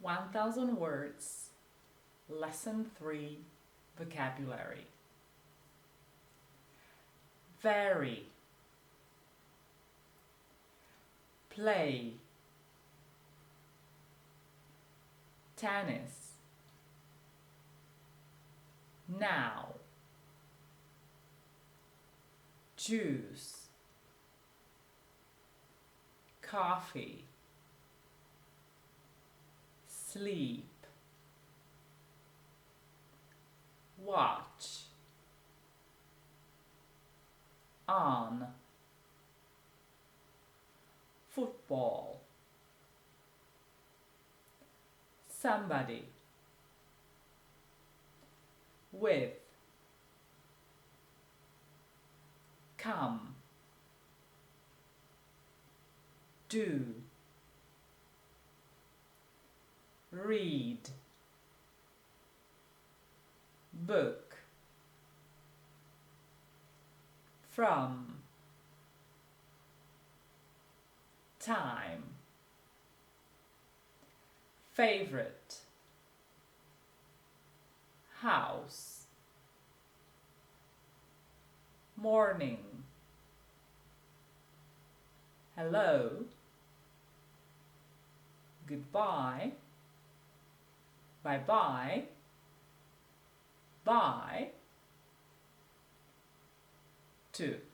1000 words, lesson 3, vocabulary. Vary, play, tennis, now, juice, coffee, sleep, watch, on, football, somebody, with, come, do, read, book, from, time, favorite, house, morning, hello, goodbye, bye-bye, bye, to.